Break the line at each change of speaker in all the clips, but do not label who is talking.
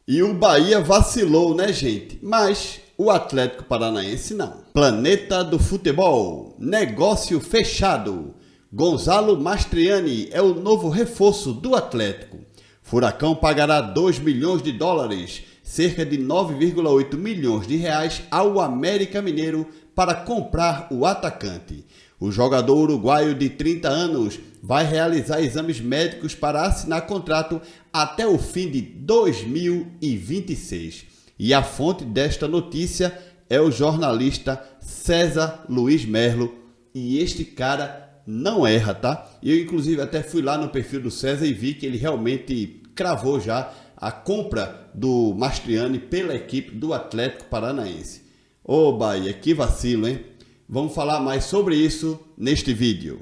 E o Bahia vacilou, né, gente? Mas o Atlético Paranaense não. Planeta do Futebol. Negócio fechado. Gonzalo Mastriani é o novo reforço do Atlético. Furacão pagará 2 milhões de dólares, cerca de 9,8 milhões de reais ao América Mineiro para comprar o atacante. O jogador uruguaio de 30 anos vai realizar exames médicos para assinar contrato até o fim de 2026. E a fonte desta notícia é o jornalista César Luiz Merlo. E este cara não erra, tá? Eu, inclusive, até fui lá no perfil do César e vi que ele realmente cravou já a compra do Mastriani pela equipe do Atlético Paranaense. Ô Bahia, que vacilo, hein? Vamos falar mais sobre isso neste vídeo.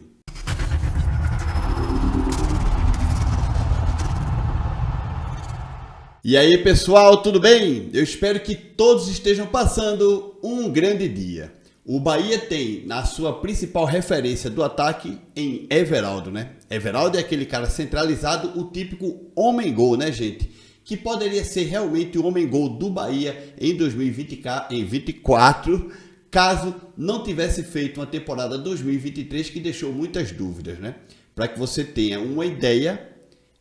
E aí pessoal, tudo bem? Eu espero que todos estejam passando um grande dia. O Bahia tem na sua principal referência do ataque em Everaldo, né? Everaldo é aquele cara centralizado, o típico homem-gol, né, gente? Que poderia ser realmente o homem-gol do Bahia em 2024, caso não tivesse feito uma temporada 2023 que deixou muitas dúvidas, né? Para que você tenha uma ideia,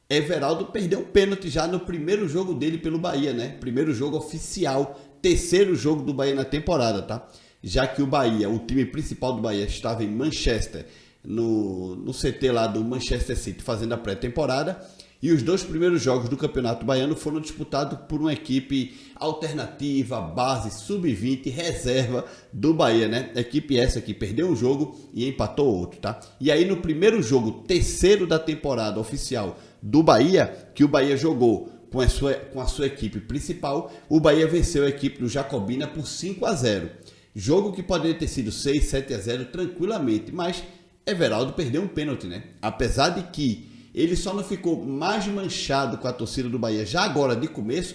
Everaldo perdeu um pênalti já no primeiro jogo dele pelo Bahia, né? Primeiro jogo oficial, terceiro jogo do Bahia na temporada, tá? Já que o Bahia, o time principal do Bahia, estava em Manchester, no CT lá do Manchester City, fazendo a pré-temporada, e os dois primeiros jogos do Campeonato Baiano foram disputados por uma equipe alternativa, base, sub-20, reserva do Bahia, né? Equipe essa que perdeu um jogo e empatou outro, tá? E aí no primeiro jogo, terceiro da temporada oficial do Bahia, que o Bahia jogou com a sua equipe principal, o Bahia venceu a equipe do Jacobina por 5-0. Jogo que poderia ter sido 6, 7-0 tranquilamente, mas Everaldo perdeu um pênalti, né? Apesar de que ele só não ficou mais manchado com a torcida do Bahia já agora de começo,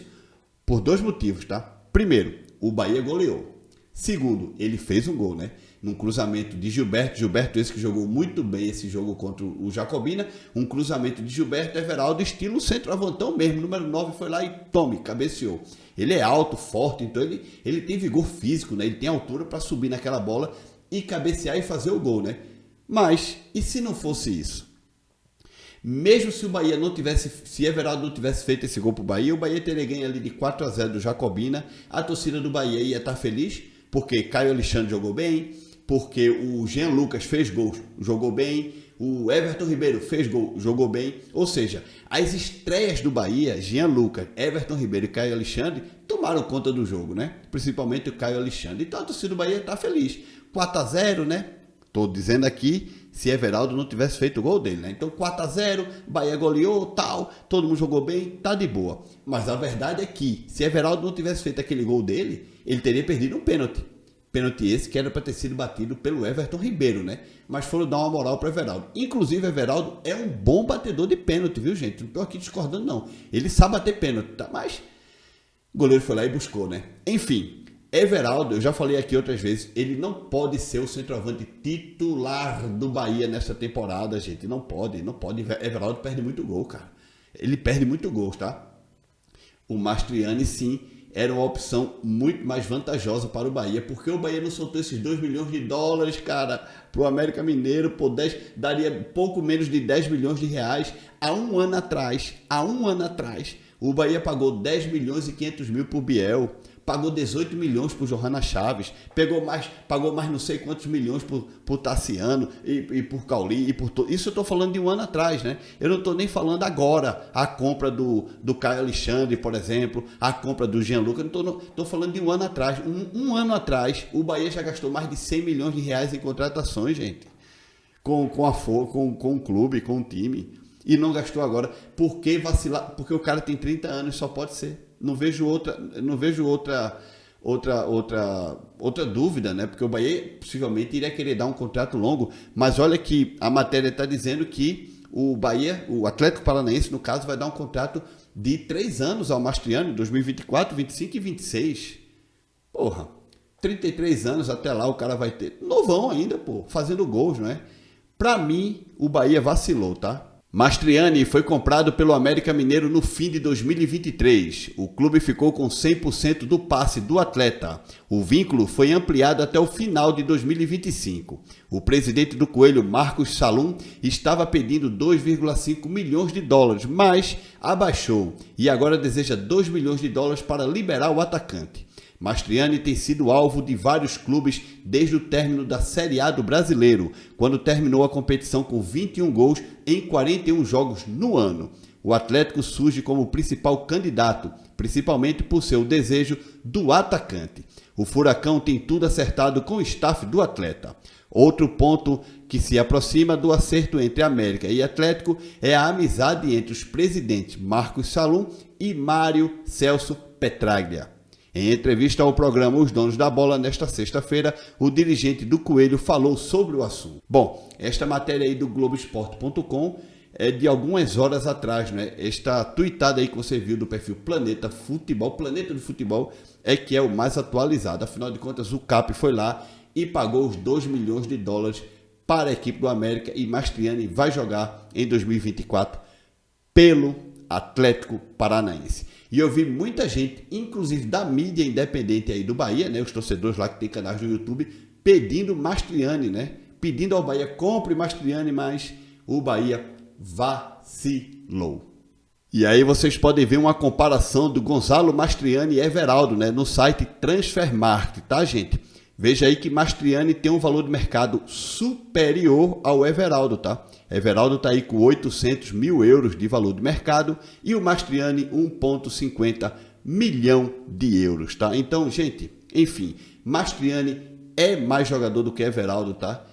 por dois motivos, tá? Primeiro, o Bahia goleou. Segundo, ele fez um gol, né? Num cruzamento de Gilberto esse que jogou muito bem esse jogo contra o Jacobina, um cruzamento de Gilberto Everaldo, estilo centroavantão mesmo, número 9 foi lá e tome, cabeceou. Ele é alto, forte, então ele tem vigor físico, né? Ele tem altura para subir naquela bola e cabecear e fazer o gol, né? Mas, e se não fosse isso? Mesmo se o Bahia não tivesse, se Everaldo não tivesse feito esse gol pro Bahia, o Bahia teria ganho ali de 4-0 do Jacobina, a torcida do Bahia ia estar feliz, porque Caio Alexandre jogou bem, porque o Jean Lucas fez gol, jogou bem, o Everton Ribeiro fez gol, jogou bem, ou seja, as estreias do Bahia, Jean Lucas, Everton Ribeiro e Caio Alexandre, tomaram conta do jogo, né? Principalmente o Caio Alexandre. Então a torcida do Bahia está feliz. 4-0, né? Estou dizendo aqui, se Everaldo não tivesse feito o gol dele, né? Então 4-0, Bahia goleou, tal, todo mundo jogou bem, tá de boa. Mas a verdade é que, se Everaldo não tivesse feito aquele gol dele, ele teria perdido um pênalti. Pênalti esse que era para ter sido batido pelo Everton Ribeiro, né? Mas foram dar uma moral para Everaldo. Inclusive, Everaldo é um bom batedor de pênalti, viu, gente? Não estou aqui discordando, não. Ele sabe bater pênalti, tá? Mas o goleiro foi lá e buscou, né? Enfim, Everaldo, eu já falei aqui outras vezes, ele não pode ser o centroavante titular do Bahia nessa temporada, gente. Não pode. Everaldo perde muito gol, cara. Ele perde muito gol, tá? O Mastriani, sim, era uma opção muito mais vantajosa para o Bahia, porque o Bahia não soltou esses 2 milhões de dólares, cara, para o América Mineiro, daria pouco menos de 10 milhões de reais há um ano atrás. Há um ano atrás, o Bahia pagou 10 milhões e 500 mil por Biel, pagou 18 milhões por Johanna Chaves, pagou mais não sei quantos milhões por Tassiano e por Cauli, isso eu estou falando de um ano atrás, né? Eu não estou nem falando agora, a compra do Caio Alexandre, por exemplo, a compra do Jean Lucas, estou falando de um ano atrás. Um ano atrás, o Bahia já gastou mais de 100 milhões de reais em contratações, gente, com o clube, com o time, e não gastou agora. Por que vacilar? Porque o cara tem 30 anos, só pode ser. Não vejo outra dúvida, né? Porque o Bahia possivelmente iria querer dar um contrato longo, mas olha que a matéria está dizendo que o Atlético Paranaense, no caso, vai dar um contrato de 3 anos ao Mastriani, 2024, 25 e 26. Porra, 33 anos até lá o cara vai ter. Novão ainda, pô, fazendo gols, não é? Pra mim, o Bahia vacilou, tá? Mastriani foi comprado pelo América Mineiro no fim de 2023. O clube ficou com 100% do passe do atleta. O vínculo foi ampliado até o final de 2025. O presidente do Coelho, Marcos Salum, estava pedindo 2,5 milhões de dólares, mas abaixou e agora deseja 2 milhões de dólares para liberar o atacante. Mastriani tem sido alvo de vários clubes desde o término da Série A do Brasileiro, quando terminou a competição com 21 gols em 41 jogos no ano. O Atlético surge como principal candidato, principalmente por seu desejo do atacante. O Furacão tem tudo acertado com o staff do atleta. Outro ponto que se aproxima do acerto entre América e Atlético é a amizade entre os presidentes Marcos Salum e Mário Celso Petraglia. Em entrevista ao programa Os Donos da Bola, nesta sexta-feira, o dirigente do Coelho falou sobre o assunto. Bom, esta matéria aí do Globoesporte.com é de algumas horas atrás, né? Esta tweetada aí que você viu do perfil Planeta Futebol, Planeta do Futebol, é que é o mais atualizado. Afinal de contas, o CAP foi lá e pagou os 2 milhões de dólares para a equipe do América e Mastriani vai jogar em 2024 pelo Atlético Paranaense. E eu vi muita gente, inclusive da mídia independente aí do Bahia, né, os torcedores lá que tem canais no YouTube, pedindo Mastriani, né, pedindo ao Bahia, compre Mastriani, mas o Bahia vacilou. E aí vocês podem ver uma comparação do Gonzalo Mastriani e Everaldo, né, no site Transfermarkt, tá, gente? Veja aí que Mastriani tem um valor de mercado superior ao Everaldo, tá? Everaldo está aí com 800 mil euros de valor de mercado e o Mastriani 1,50 milhão de euros, tá? Então, gente, enfim, Mastriani é mais jogador do que Everaldo, tá?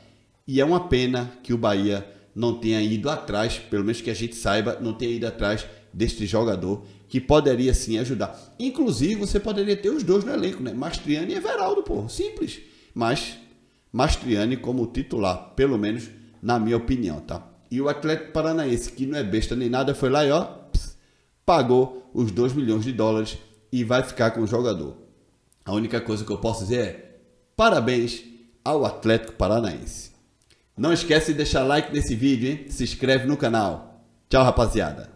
E é uma pena que o Bahia não tenha ido atrás, pelo menos que a gente saiba, não tenha ido atrás deste jogador que poderia sim ajudar. Inclusive, você poderia ter os dois no elenco, né? Mastriani e Everaldo, pô, simples. Mas Mastriani como titular, pelo menos na minha opinião, tá? E o Atlético Paranaense, que não é besta nem nada, foi lá e ó, pagou os 2 milhões de dólares e vai ficar com o jogador. A única coisa que eu posso dizer é parabéns ao Atlético Paranaense. Não esquece de deixar like nesse vídeo, hein? Se inscreve no canal. Tchau, rapaziada.